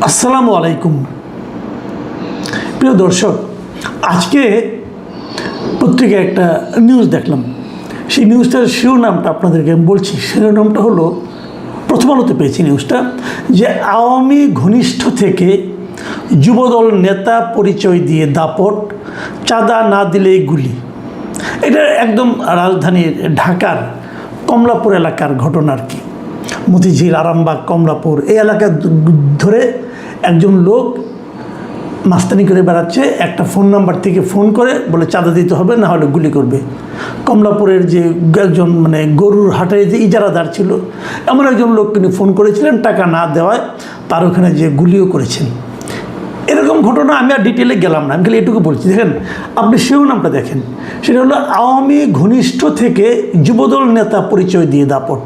আসসালামু আলাইকুম প্রিয় দর্শক, আজকে পত্রিকায় একটা নিউজ দেখলাম। সেই নিউজটার শিরোনামটা আপনাদেরকে আমি বলছি। শিরোনামটা হলো, প্রথম আলোতে পেয়েছি নিউজটা, যে আওয়ামী ঘনিষ্ঠ থেকে যুবদল নেতা পরিচয় দিয়ে দাপট, চাঁদা না দিলেই গুলি। এটা একদম রাজধানীর ঢাকার কমলাপুর এলাকার ঘটনা আর কি। মতিঝিল, আরামবাগ, কমলাপুর এই এলাকা ধরে একজন লোক মাস্তানি করে বেড়াচ্ছে। একটা ফোন নাম্বার থেকে ফোন করে বলে চাঁদা দিতে হবে, না হলে গুলি করবে। কমলাপুরের যে একজন গরুর হাটের যে ইজারাদার ছিল, এমন একজন লোক তিনি ফোন করেছিলেন, টাকা না দেওয়ায় তার ওখানে যে গুলিও করেছেন। এরকম ঘটনা আমি আর ডিটেলে গেলাম না, আমি খালি এটুকু বলছি। দেখেন, আপনি শিরোনামটা দেখেন, সেটা হলো আওয়ামী ঘনিষ্ঠ থেকে যুবদল নেতা পরিচয় দিয়ে দাপট।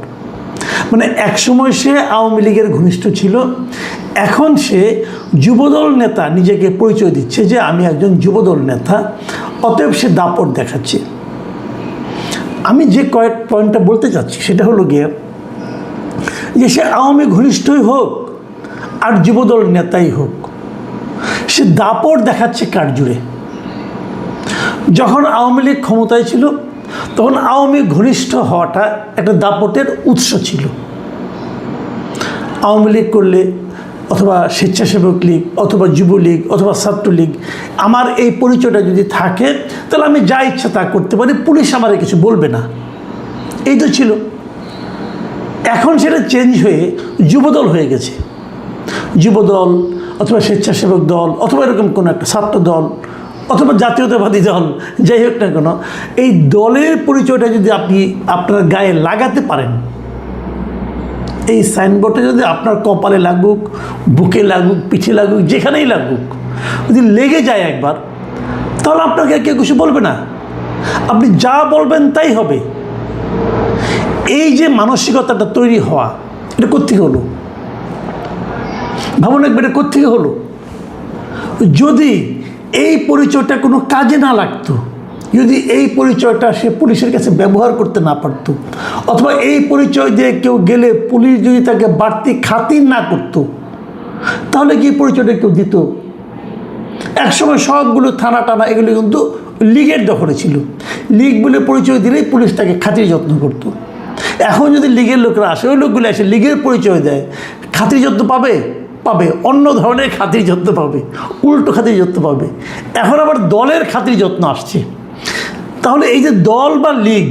একসময় সে আওয়ামী লীগের ঘনিষ্ঠ ছিল, এখন সে যুবদল নেতা নিজেকে পরিচয় দিচ্ছে যে আমি একজন যুবদল নেতা, অতএব সে দাপট দেখাচ্ছে। আমি যে কয়েক পয়েন্টটা বলতে চাচ্ছি সেটা হলো গিয়ে যে সে আওয়ামী ঘনিষ্ঠই হোক আর যুবদল নেতাই হোক, সে দাপট দেখাচ্ছে কার জুড়ে। যখন আওয়ামী লীগ ক্ষমতায় ছিল তখন আওয়ামী ঘনিষ্ঠ হওয়াটা একটা দাপটের উৎস ছিল। আওয়ামী লীগ করলে, অথবা স্বেচ্ছাসেবক লীগ, অথবা যুবলীগ, অথবা ছাত্রলীগ, আমার এই পরিচয়টা যদি থাকে তাহলে আমি যা ইচ্ছা তা করতে পারি, পুলিশ আমার কিছু বলবে না। এই তো ছিল। এখন সেটা চেঞ্জ হয়ে যুবদল হয়ে গেছে। যুবদল অথবা স্বেচ্ছাসেবক দল অথবা এরকম কোনো একটা ছাত্র দল অথবা জাতীয়তাবাদী দল, যাই হোক না কেন, এই দলের পরিচয়টা যদি আপনি আপনার গায়ে লাগাতে পারেন, এই সাইনবোর্ডে যদি আপনার কপালে লাগুক, বুকে লাগুক, পিঠে লাগুক, যেখানেই লাগুক, যদি লেগে যায় একবার, তাহলে আপনাকে কেউ কিছু বলবে না। আপনি যা বলবেন তাই হবে। এই যে মানসিকতাটা তৈরি হওয়া, এটা কোত্থেকে হলো? ভাবুন একবার, এটা কোত্থেকে হলো? যদি এই পরিচয়টা কোনো কাজে না লাগতো, যদি এই পরিচয়টা সে পুলিশের কাছে ব্যবহার করতে না পারতো, অথবা এই পরিচয় দিয়ে কেউ গেলে পুলিশ যদি তাকে বাড়তি খাতির না করতো, তাহলে কি পরিচয়টা কেউ দিত? একসময় সবগুলো থানা টানা এগুলো কিন্তু লীগের দখলে ছিল। লীগ বলে পরিচয় দিলেই পুলিশ তাকে খাতির যত্ন করতো। এখন যদি লীগের লোকরা আসে, ওই লোকগুলো এসে লীগের পরিচয় দেয়, খাতির যত্ন পাবে? পাবে, অন্য ধরনের খাতির যত্ন পাবে, উল্টো খাতির যত্ন পাবে। এখন আবার দলের খাতির যত্ন আসছে। তাহলে এই যে দল বা লীগ,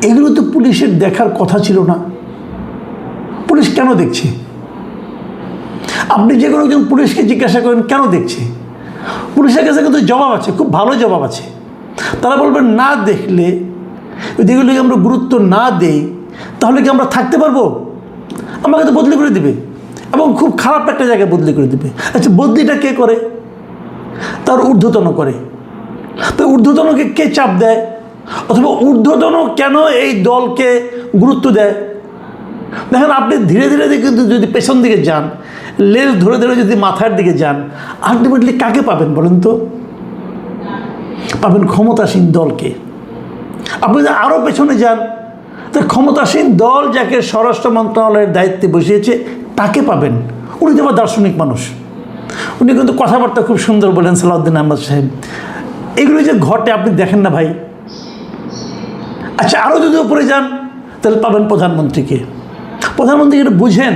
এগুলো তো পুলিশের দেখার কথা ছিল না। পুলিশ কেন দেখছে? আপনি যে কোনো একজন পুলিশকে জিজ্ঞাসা করেন কেন দেখছে, পুলিশের কাছে কিন্তু জবাব আছে, খুব ভালো জবাব আছে। তারা বলবেন, না দেখলে, যদি এগুলোকে আমরা গুরুত্ব না দেই, তাহলে কি আমরা থাকতে পারবো? আমাকে তো বদলি করে দিবে, এবং খুব খারাপ একটা জায়গায় বদলি করে দেবে। আচ্ছা, বদলিটা কে করে? তার ঊর্ধ্বতন করে। তো ঊর্ধ্বতনকে কে চাপ দেয়? অথবা ঊর্ধ্বতন কেন এই দলকে গুরুত্ব দেয়? দেখেন, আপনি ধীরে ধীরে কিন্তু যদি পেছন দিকে যান, লেজ ধরে ধরে যদি মাথার দিকে যান, আলটিমেটলি কাকে পাবেন বলেন তো? পাবেন ক্ষমতাসীন দলকে। আপনি যদি আরও পেছনে যান, তো ক্ষমতাসীন দল যাকে স্বরাষ্ট্র মন্ত্রণালয়ের দায়িত্বে বসিয়েছে তাকে পাবেন। উনি তো আবার দার্শনিক মানুষ, উনি কিন্তু কথাবার্তা খুব সুন্দর বলেন, সালাউদ্দিন আহমদ সাহেব। এগুলো যে ঘটে আপনি দেখেন না ভাই। আচ্ছা, আরও যদি উপরে যান, তাহলে পাবেন প্রধানমন্ত্রীকে। প্রধানমন্ত্রীকে বুঝেন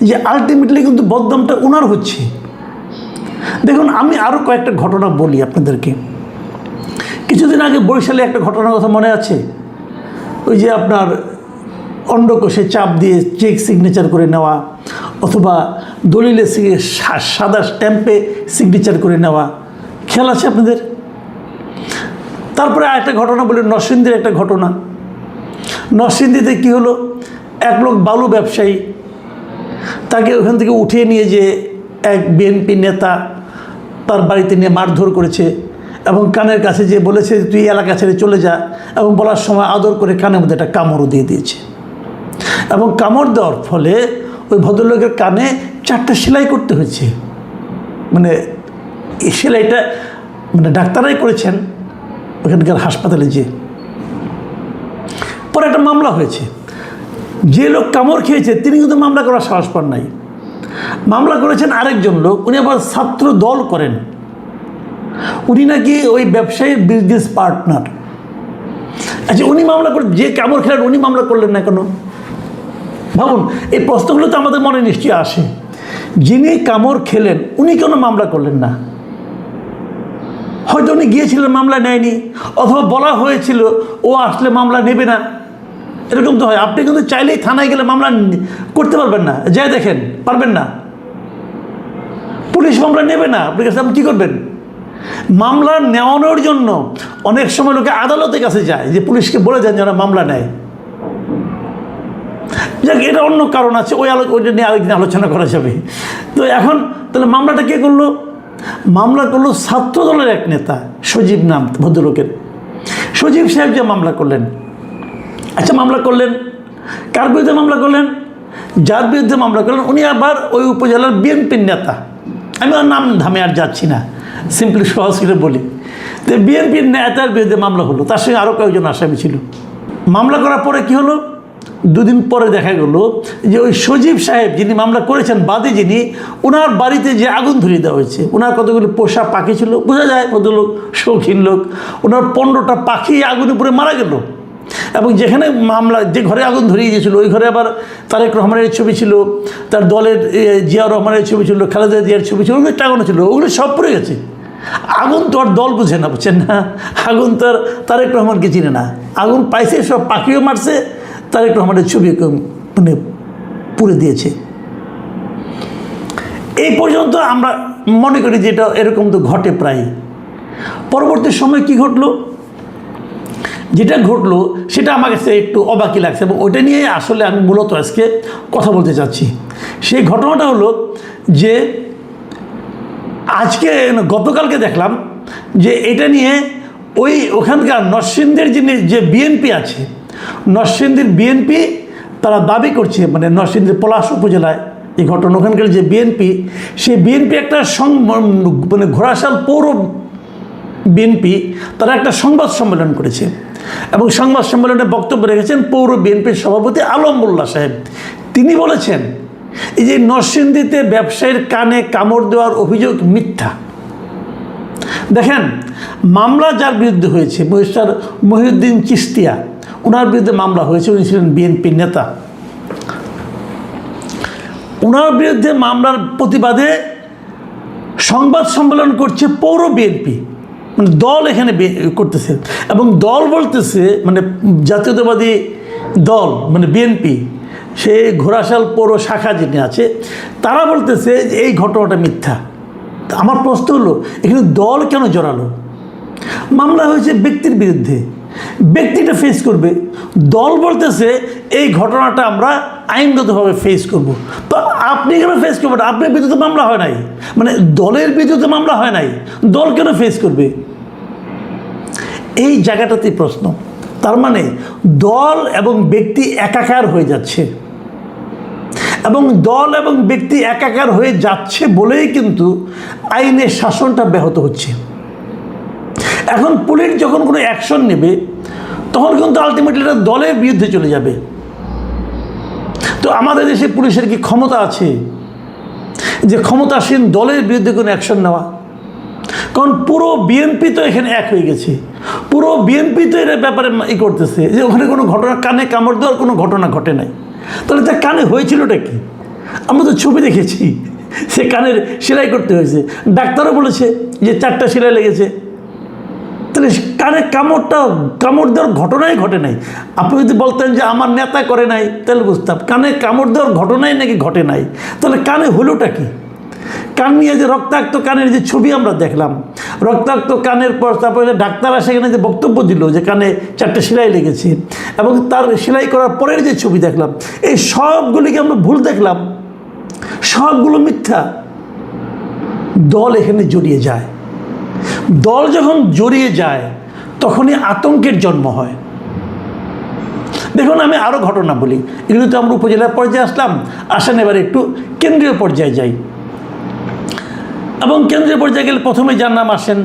যে আলটিমেটলি কিন্তু বদনামটা ওনার হচ্ছে। দেখুন, আমি আরও কয়েকটা ঘটনা বলি আপনাদেরকে। কিছুদিন আগে বরিশালে একটা ঘটনার কথা মনে আছে? ওই যে আপনার অন্ডকোষে চাপ দিয়ে চেক সিগনেচার করে নেওয়া, অথবা দলিলে সাদা স্ট্যাম্পে সিগনেচার করে নেওয়া, খেয়াল আছে আপনাদের? তারপরে আরেকটা ঘটনা বলি, নরসিংদীর একটা ঘটনা। নরসিংদীতে কী হলো, এক লোক বালু ব্যবসায়ী, তাকে ওখান থেকে উঠিয়ে নিয়ে যে এক বিএনপি নেতা তার বাড়িতে নিয়ে মারধর করেছে, এবং কানের কাছে যে বলেছে তুই এলাকা ছেড়ে চলে যা, এবং বলার সময় আদর করে কানের মধ্যে একটা কামড়ও দিয়ে দিয়েছে। এবং কামড় দেওয়ার ফলে ওই ভদ্রলোকের কানে 4টা সেলাই করতে হয়েছে। এই সেলাইটা ডাক্তারাই করেছেন ওখানকার হাসপাতালে। যে পরে একটা মামলা হয়েছে, যে লোক কামড় খেয়েছে তিনি কিন্তু মামলা করার সাহস পান নাই। মামলা করেছেন আরেকজন লোক, উনি আবার ছাত্র দল করেন, উনি নাকি ওই ব্যবসায়ীর বিজনেস পার্টনার। আচ্ছা, উনি মামলা করে, যে কামড় খেলেন উনি মামলা করলেন না কেন? ভাবুন, এই প্রশ্নগুলো তো আমাদের মনে নিশ্চয়ই আসে। যিনি কামড় খেলেন উনি কেন মামলা করলেন না? হয়তো উনি গিয়েছিলেন, মামলা নেয়নি, অথবা বলা হয়েছিল ও আসলে মামলা নেবে না, এরকম তো হয়। আপনি কিন্তু চাইলেই থানায় গেলে মামলা করতে পারবেন না, যাই দেখেন, পারবেন না, পুলিশ মামলা নেবে না আপনার কাছে, আপনি কী করবেন? মামলা নেওয়ানোর জন্য অনেক সময় লোকে আদালতের কাছে যায়, যে পুলিশকে বলে দেন যেন মামলা নেয়। যাক, এটা অন্য কারণ আছে, ওইটা নিয়ে আরেকদিন আলোচনা করা যাবে। তো এখন তাহলে মামলাটা কে করলো? মামলা করলো ছাত্র দলের এক নেতা, সজীব নাম ভদ্রলোকের। সজীব সাহেব যে মামলা করলেন। আচ্ছা, মামলা করলেন, কার বিরুদ্ধে মামলা করলেন? যার বিরুদ্ধে মামলা করলেন উনি আবার ওই উপজেলার বিএনপির নেতা। আমি ওর নাম ধামে আর যাচ্ছি না, সিম্পলি সহজ করে বলি। তো বিএনপির নেতার বিরুদ্ধে মামলা হলো, তার সঙ্গে আরও কয়েকজন আসামি ছিল। মামলা করার পরে কি হলো? দুদিন পরে দেখা গেল যে ওই সজীব সাহেব যিনি মামলা করেছেন, বাদী যিনি, ওনার বাড়িতে যে আগুন ধরিয়ে দেওয়া হয়েছে। ওনার কতগুলো পোষা পাখি ছিল, বোঝা যায় ভদ্রলোক শৌখিন লোক। ওনার 15টা পাখি আগুনে পুড়ে মারা গেল। এবং যেখানে মামলা, যে ঘরে আগুন ধরিয়ে দিয়েছিল ওই ঘরে আবার তারেক রহমানের ছবি ছিল, তার দলের জিয়াউর রহমানের ছবি ছিল, খালেদা জিয়ার ছবি ছিল, ওগুলো টাঙানো ছিল, ওগুলো সব পড়ে গেছে। আগুন তো আর দল বুঝে না, বুঝছেন না? আগুন তো আর তারেক রহমানকে চিনে না। আগুন পাইছে, সব পাখিও মারছে, তারেক রহমানের ছবি মানে পুড়ে দিয়েছে। এই পর্যন্ত আমরা মনে করি যে এটা এরকম তো ঘটে প্রায়। পরবর্তী সময় কি ঘটলো? যেটা ঘটলো সেটা আমার কাছে একটু অবাকই লাগছে, এবং ওইটা নিয়ে আসলে আমি মূলত আজকে কথা বলতে চাচ্ছি। সেই ঘটনাটা হলো যে আজকে গতকালকে দেখলাম যে এটা নিয়ে ওখানকার নরসিংদীর যে বিএনপি আছে, নরসিংদীর বিএনপি তারা দাবি করছে, মানে নরসিংদীর পলাশ উপজেলায় এই ঘটনা, ওখানকার যে বিএনপি, সেই বিএনপি একটা মানে ঘোড়াশাল পৌর বিএনপি তারা একটা সংবাদ সম্মেলন করেছে, এবং সংবাদ সম্মেলনে বক্তব্য রেখেছেন পৌর বিএনপির সভাপতি আলম মোল্লা সাহেব। তিনি বলেছেন এই যে নরসিংদীতে ব্যবসায়ীর কানে কামড় দেওয়ার অভিযোগ মিথ্যা। দেখেন, মামলা যার বিরুদ্ধে হয়েছে, মিস্টার মহিউদ্দিন চিস্তিয়া, ওনার বিরুদ্ধে মামলা হয়েছে, উনি ছিলেন বিএনপির নেতা। ওনার বিরুদ্ধে মামলার প্রতিবাদে সংবাদ সম্মেলন করছে পৌর বিএনপি, মানে দল এখানে করতেছে, এবং দল বলতেছে মানে জাতীয়তাবাদী দল মানে বিএনপি, সে ঘোড়াশাল পৌর শাখা যিনি আছে, তারা বলতেছে যে এই ঘটনাটা মিথ্যা। আমার প্রশ্ন হলো, এখানে দল কেন জড়ালো? মামলা হয়েছে ব্যক্তির বিরুদ্ধে, ব্যক্তিটা ফেস করবে। দল বলতেছে এই ঘটনাটা আমরা আইনগতভাবে ফেস করব। তো আপনি কেন ফেস করবেন? আপনার বিরুদ্ধে মামলা হয় নাই, মানে দলের বিরুদ্ধে মামলা হয় নাই, দল কেন ফেস করবে? এই জায়গাটাতেই প্রশ্ন। তার মানে দল এবং ব্যক্তি একাকার হয়ে যাচ্ছে, এবং দল এবং ব্যক্তি একাকার হয়ে যাচ্ছে বলেই কিন্তু আইনের শাসনটা ব্যাহত হচ্ছে। এখন পুলিশ যখন কোনো অ্যাকশন নেবে তখন কিন্তু আলটিমেটলি এটা দলের বিরুদ্ধে চলে যাবে। তো আমাদের দেশে পুলিশের কি ক্ষমতা আছে যে ক্ষমতাসীন দলের বিরুদ্ধে কোনো অ্যাকশন নেওয়া? কারণ পুরো বিএনপি তো এখানে এক হয়ে গেছে, পুরো বিএনপি তো এর ব্যাপারে করতেছে যে ওখানে কোনো ঘটনা, কানে কামড় দেওয়ার কোনো ঘটনা ঘটে নাই। তাহলে তার কানে হয়েছিলটা কি? আমরা তো ছবি দেখেছি, সে কানের সেলাই করতে হয়েছে, ডাক্তারও বলেছে যে 4টা সেলাই লেগেছে। তাহলে কানে কামড় দেওয়ার ঘটনাই ঘটে নাই। আপনি যদি বলতেন যে আমার নেতা করে নাই, তাহলে বুঝতাম। কানে কামড় দেওয়ার ঘটনাই নাকি ঘটে নাই, তাহলে কানে হলোটা কি? কান নিয়ে যে রক্তাক্ত কানের যে ছবি আমরা দেখলাম, রক্তাক্ত কানের পর তারপরে ডাক্তার সেখানে যে বক্তব্য দিল যে কানে 4টা সেলাই লেগেছে, এবং তার সেলাই করার পরের যে ছবি দেখলাম, এই সবগুলিকে আমরা ভুল দেখলাম, সবগুলো মিথ্যা। দল এখানে জড়িয়ে যায়। দল যখন জড়িয়ে যায় তখনই আতঙ্কের জন্ম হয়। দেখুন, আমি আরও ঘটনা বলি, এগুলো তো আমরা উপজেলা পর্যায়ে আসলাম, আসেন এবার একটু কেন্দ্রীয় পর্যায়ে যাই। এবং কেন্দ্রীয় পর্যায়ে গেলে প্রথমে যার নাম আসেন,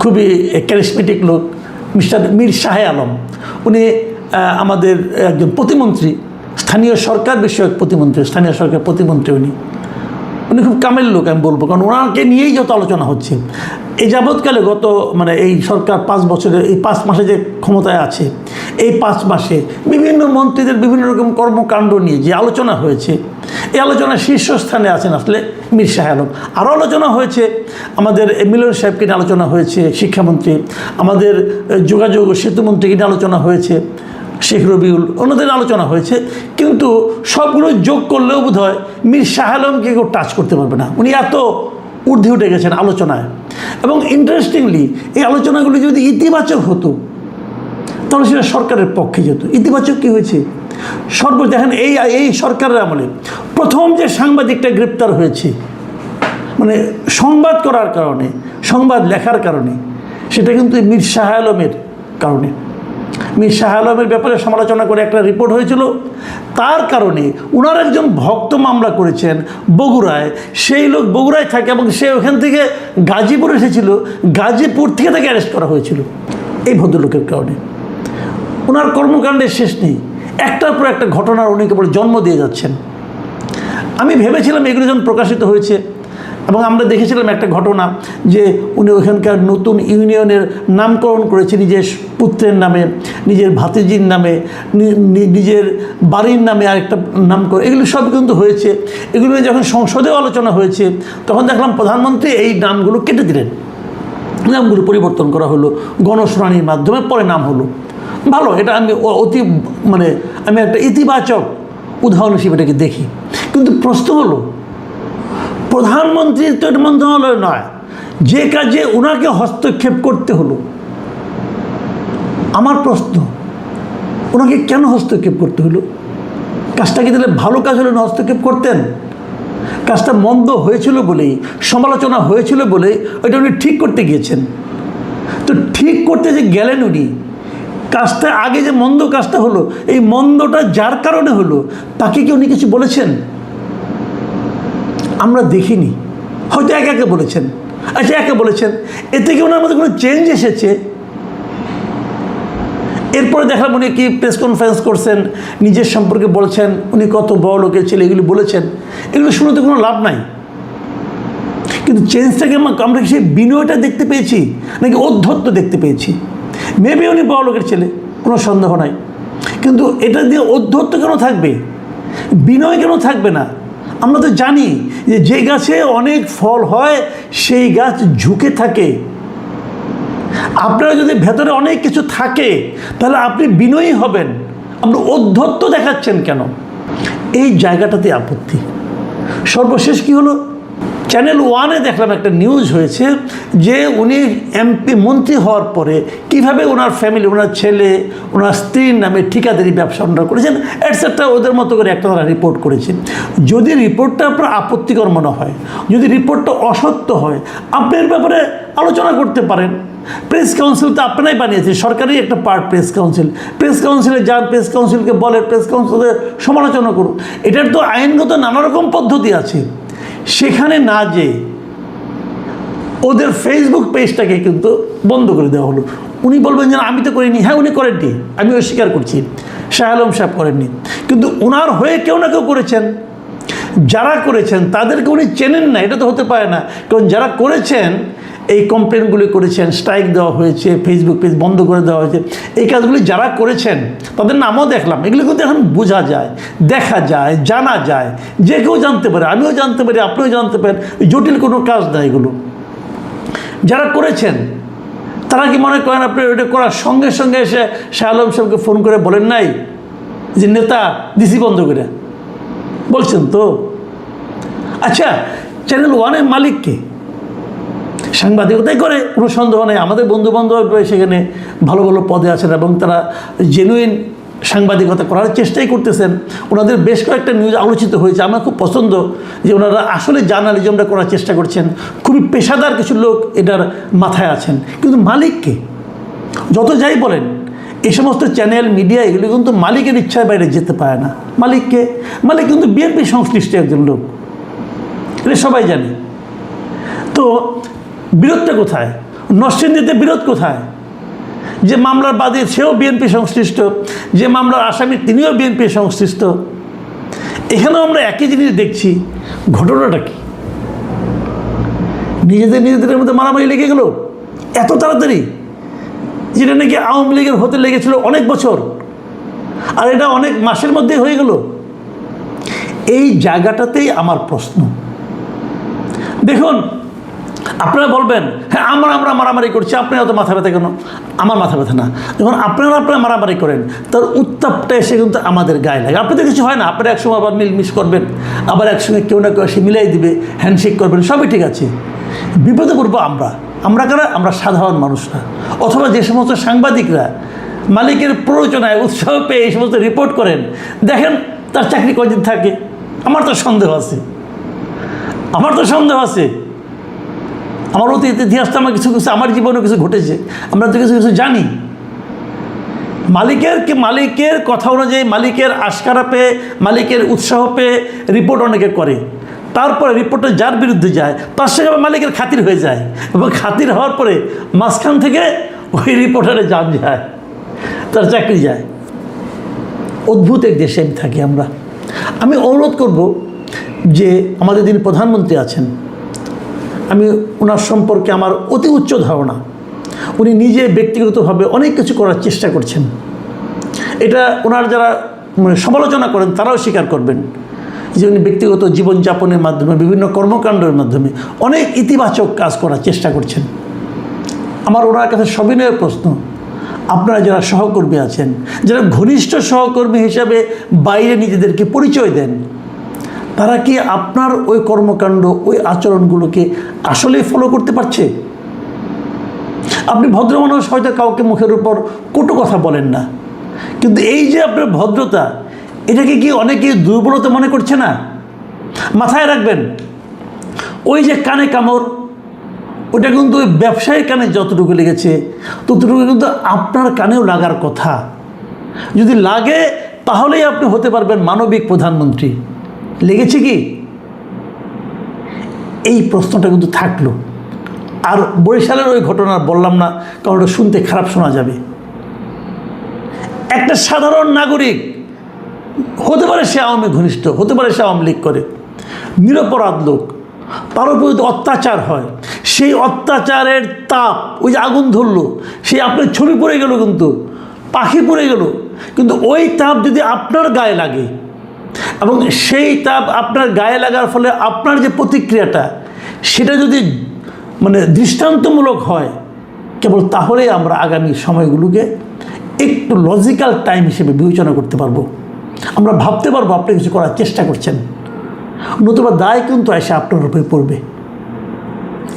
খুবই ক্যারিসমেটিক লোক, মিস্টার মীর শাহে আলম। উনি আমাদের একজন প্রতিমন্ত্রী, স্থানীয় সরকার বিষয়ক প্রতিমন্ত্রী, স্থানীয় সরকার প্রতিমন্ত্রী উনি। উনি খুব কামের লোক আমি বলবো, কারণ ওনাকে নিয়েই যত আলোচনা হচ্ছে এই যাবৎকালে গত এই সরকার 5 বছরে এই 5 মাসে যে ক্ষমতায় আছে, এই 5 মাসে বিভিন্ন মন্ত্রীদের বিভিন্ন রকম কর্মকাণ্ড নিয়ে যে আলোচনা হয়েছে, এই আলোচনার শীর্ষস্থানে আছেন আসলে মীর শাহ আলম। আরও আলোচনা হয়েছে আমাদের মিলন সাহেবকে নিয়ে আলোচনা হয়েছে, শিক্ষামন্ত্রী, আমাদের যোগাযোগ ও সেতুমন্ত্রীকে নিয়ে আলোচনা হয়েছে, শেখ রবিউল, ওনাদের আলোচনা হয়েছে, কিন্তু সবগুলো যোগ করলেও বোধ হয় মীর শাহ আলমকে কেউ টাচ করতে পারবে না। উনি এত ঊর্ধ্বে উঠে গেছেন আলোচনায়। এবং ইন্টারেস্টিংলি এই আলোচনাগুলি যদি ইতিবাচক হতো তাহলে সেটা সরকারের পক্ষে যেত। ইতিবাচক কী হয়েছে? দেখেন এই সরকারের আমলে প্রথম যে সাংবাদিকটা গ্রেপ্তার হয়েছে সংবাদ করার কারণে, সংবাদ লেখার কারণে, সেটা কিন্তু মীর শাহ আলমের কারণে। মীর শাহ আলমের ব্যাপারে সমালোচনা করে একটা রিপোর্ট হয়েছিল, তার কারণে ওনার একজন ভক্ত মামলা করেছেন বগুড়ায়। সেই লোক বগুড়ায় থাকে এবং সে ওখান থেকে গাজীপুর এসেছিল, গাজীপুর থেকে তাকে অ্যারেস্ট করা হয়েছিল এই ভদ্রলোকের কারণে। ওনার কর্মকাণ্ডের শেষ নেই, একটার পর একটা ঘটনার উনি কেবল জন্ম দিয়ে যাচ্ছেন। আমি ভেবেছিলাম এগুলো যখন প্রকাশিত হয়েছে এবং আমরা দেখেছিলাম একটা ঘটনা যে উনি ওখানকার নতুন ইউনিয়নের নামকরণ করেছে নিজের পুত্রের নামে, নিজের ভাতিজির নামে, নিজের বাড়ির নামে আরেকটা নামকরণ, এগুলো সব কিন্তু হয়েছে। এগুলো যখন সংসদেও আলোচনা হয়েছে তখন দেখলাম প্রধানমন্ত্রী এই নামগুলো কেটে দিলেন, নামগুলো পরিবর্তন করা হলো গণশুনানির মাধ্যমে, পরে নাম হলো। ভালো, এটা আমি আমি একটা ইতিবাচক উদাহরণ হিসেবে এটাকে দেখি। কিন্তু প্রশ্ন হলো, প্রধানমন্ত্রীর তো এটা মন্ত্রণালয় নয়, যে কাজে ওনাকে হস্তক্ষেপ করতে হলো, আমার প্রশ্ন ওনাকে কেন হস্তক্ষেপ করতে হলো? কাজটা কি তাহলে ভালো কাজ হলে হস্তক্ষেপ করতেন? কাজটা মন্দ হয়েছিল বলেই, সমালোচনা হয়েছিল বলেই ওইটা উনি ঠিক করতে গিয়েছেন। তো ঠিক করতে যে গেলেন উনি, কাজটা আগে যে মন্দ কাজটা হলো, এই মন্দটা যার কারণে হলো তাকে কি উনি কিছু বলেছেন? আমরা দেখিনি, হয়তো একে বলেছেন। আচ্ছা, একে বলেছেন, এতে কি ওনার মধ্যে কোনো চেঞ্জ এসেছে? এরপরে দেখলাম উনি কি প্রেস কনফারেন্স করছেন, নিজের সম্পর্কে বলছেন উনি কত বড় লোকের ছেলে, এগুলি বলেছেন। এগুলো শুনে তো কোনো লাভ নাই। কিন্তু চেঞ্জটাকে আমরা কি সেই বিনয়টা দেখতে পেয়েছি নাকি ঔদ্ধত্য দেখতে পেয়েছি? মেবি উনি বড় লোকের ছেলে, কোনো সন্দেহ নাই, কিন্তু এটা দিয়ে ঔদ্ধত্য কেন থাকবে, বিনয় কেন থাকবে না? আমরা তো জানি যে গাছে অনেক ফল হয় সেই গাছ ঝুঁকে থাকে। আপনারা যদি ভেতরে অনেক কিছু থাকে তাহলে আপনি বিনয়ী হবেন, আপনি ঔদ্ধত্য দেখাচ্ছেন কেন? এই জায়গাটাতে আপত্তি। সর্বশেষ কি হলো, চ্যানেল 1-এ দেখলাম একটা নিউজ হয়েছে যে উনি এমপি মন্ত্রী হওয়ার পরে কিভাবে ওনার ফ্যামিলি, ওনার ছেলে, ওনার স্ত্রীর নামে ঠিকাদারি ব্যবসা ওনারা করেছেন এটসেট্রা, ওদের মতো করে একটা তারা রিপোর্ট করেছে। যদি রিপোর্টটা আপনার আপত্তিকর মনে হয়, যদি রিপোর্টটা অসত্য হয়, আপনার ব্যাপারে আলোচনা করতে পারেন। প্রেস কাউন্সিল তো আপনারাই বানিয়েছে, সরকারই একটা পার্ট প্রেস কাউন্সিল। প্রেস কাউন্সিলে যান, প্রেস কাউন্সিলকে বলে প্রেস কাউন্সিলের সমালোচনা করুন। এটার তো আইনগত নানা রকম পদ্ধতি আছে। সেখানে না যে ওদের ফেসবুক পেজটাকে কিন্তু বন্ধ করে দেওয়া হলো। উনি বলবেন যে আমি তো করিনি, হ্যাঁ উনি করেননি, আমি অস্বীকার করছি, শাহ আলম সাহেব করেননি, কিন্তু ওনার হয়ে কেউ না কেউ করেছেন। যারা করেছেন তাদেরকে উনি চেনেন না, এটা তো হতে পারে না। কারণ যারা করেছেন, এই কমপ্লেনগুলি করেছেন, স্ট্রাইক দেওয়া হয়েছে, ফেসবুক পেজ বন্ধ করে দেওয়া হয়েছে, এই কাজগুলি যারা করেছেন তাদের নামও দেখলাম। এগুলো কিন্তু এখন বোঝা যায়, দেখা যায়, জানা যায়, যে কেউ জানতে পারে, আমিও জানতে পারি, আপনিও জানতে পারেন, জটিল কোনো কাজ না এগুলো। যারা করেছেন তারা কি মনে করেন আপনি এটা করার সঙ্গে সঙ্গে এসে শাহ আলম সাহেবকে ফোন করে বলেন নাই যে নেতা দিছি বন্ধ করে? বলছেন তো। আচ্ছা, চ্যানেল 1-এর মালিককে সাংবাদিকতাই করে, কোনো সন্দেহ নেই। আমাদের বন্ধুবান্ধব সেখানে ভালো ভালো পদে আছেন এবং তারা জেনুইন সাংবাদিকতা করার চেষ্টাই করতেছেন। ওনাদের বেশ কয়েকটা নিউজ আলোচিত হয়েছে, আমার খুব পছন্দ যে ওনারা আসলে জার্নালিজমটা করার চেষ্টা করছেন। খুবই পেশাদার কিছু লোক এটার মাথায় আছেন। কিন্তু মালিককে যত যাই বলেন, এই সমস্ত চ্যানেল মিডিয়া এগুলি কিন্তু মালিকের ইচ্ছার বাইরে যেতে পারে না। মালিককে, মালিক কিন্তু বিএনপি সংশ্লিষ্ট একজন লোক, এটা সবাই জানে। তো বিরোধটা কোথায়? নরসিংদীতে বিরোধ কোথায়? যে মামলার বাদী সেও বিএনপি সংশ্লিষ্ট, যে মামলার আসামি তিনিও বিএনপি সংশ্লিষ্ট। এখানেও আমরা একই জিনিস দেখছি। ঘটনাটা কি? নিজেদের মধ্যে মারামারি লেগে গেল এত তাড়াতাড়ি, যেটা নাকি আওয়ামী লীগের হতে লেগেছিল অনেক বছর, আর এটা অনেক মাসের মধ্যে হয়ে গেল। এই জায়গাটাতেই আমার প্রশ্ন। দেখুন, আপনারা বলবেন হ্যাঁ আমরা মারামারি করছি, আপনারা অত মাথা ব্যথা কেন? আমার মাথা ব্যথা না। যখন আপনারা মারামারি করেন, তার উত্তাপটা এসে কিন্তু আমাদের গায়ে লাগে। আপনাদের কিছু হয় না, আপনারা একসময় আবার মিলমিশ করবেন, আবার একসঙ্গে কেউ না কেউ এসে মিলাই দিবে, হ্যান্ডশেক করবেন, সবই ঠিক আছে। বিপদে পড়বো আমরা কারা? আমরা সাধারণ মানুষরা, অথবা যে সমস্ত সাংবাদিকরা মালিকের প্ররোচনায় উৎসাহ পেয়ে এই সমস্ত রিপোর্ট করেন, দেখেন তার চাকরি কয়দিন থাকে। আমার তো সন্দেহ আছে, আমার অতীত ইতিহাসটা আমার কিছু আমার জীবনে কিছু ঘটেছে, আমরা তো কিছু জানি। মালিকের কথা অনুযায়ী, মালিকের আশকারা পেয়ে, মালিকের উৎসাহ পেয়ে রিপোর্ট অনেকে করে, তারপরে রিপোর্টটা যার বিরুদ্ধে যায় তার সঙ্গে আবার মালিকের খাতির হয়ে যায়, এবং খাতির হওয়ার পরে মাঝখান থেকে ওই রিপোর্টারে জান যায়, তার চাকরি যায়। অদ্ভুত এক দেশে আমি থাকি আমরা। আমি অনুরোধ করব যে আমাদের যিনি প্রধানমন্ত্রী আছেন, আমি ওনার সম্পর্কে আমার অতি উচ্চ ধারণা। উনি নিজে ব্যক্তিগতভাবে অনেক কিছু করার চেষ্টা করছেন, এটা ওনার যারা সমালোচনা করেন তারাও স্বীকার করবেন যে উনি ব্যক্তিগত জীবনযাপনের মাধ্যমে, বিভিন্ন কর্মকাণ্ডের মাধ্যমে অনেক ইতিবাচক কাজ করার চেষ্টা করছেন। আমার ওনার কাছে সবিনয় প্রশ্ন, আপনারা যারা সহকর্মী আছেন, যারা ঘনিষ্ঠ সহকর্মী হিসাবে বাইরে নিজেদেরকে পরিচয় দেন, তারা কি আপনার ওই কর্মকাণ্ড, ওই আচরণগুলোকে আসলেই ফলো করতে পারছে? আপনি ভদ্র মানুষ, হয়তো কাউকে মুখের উপর কটু কথা বলেন না, কিন্তু এই যে আপনার ভদ্রতা, এটাকে কি অনেকে দুর্বলতা মনে করছে না? মাথায় রাখবেন, ওই যে কানে কামড়, ওটা কিন্তু ওই ব্যবসায়ীর কানে যতটুকু লেগেছে ততটুকু কিন্তু আপনার কানেও লাগার কথা। যদি লাগে তাহলেই আপনি হতে পারবেন মানবিক প্রধানমন্ত্রী। লেগেছে কি? এই প্রশ্নটা কিন্তু থাকলো। আর বরিশালের ওই ঘটনা বললাম না, কারণ ওটা শুনতে খারাপ শোনা যাবে। একটা সাধারণ নাগরিক, হতে পারে সে আওয়ামী ঘনিষ্ঠ, হতে পারে সে আওয়ামী লীগ করে, নিরপরাধ লোক, তার উপর যদি অত্যাচার হয়, সেই অত্যাচারের তাপ, ওই যে আগুন ধরলো, সেই আপনার ছবি পড়ে গেল, কিন্তু পাখি পড়ে গেল, কিন্তু ওই তাপ যদি আপনার গায়ে লাগে, এবং সেই তাপ আপনার গায়ে লাগার ফলে আপনার যে প্রতিক্রিয়াটা, সেটা যদি দৃষ্টান্তমূলক হয়, কেবল তাহলেই আমরা আগামী সময়গুলোকে একটু লজিক্যাল টাইম হিসেবে বিবেচনা করতে পারবো। আমরা ভাবতে পারবো আপনি কিছু করার চেষ্টা করছেন, নতুবা দায় কিন্তু এসে আপনার উপরে পড়বে।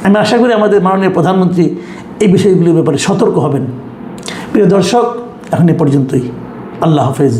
আমি আশা করি আমাদের মাননীয় প্রধানমন্ত্রী এই বিষয়গুলির ব্যাপারে সতর্ক হবেন। প্রিয় দর্শক, এখন এ পর্যন্তই। আল্লাহ হাফেজ।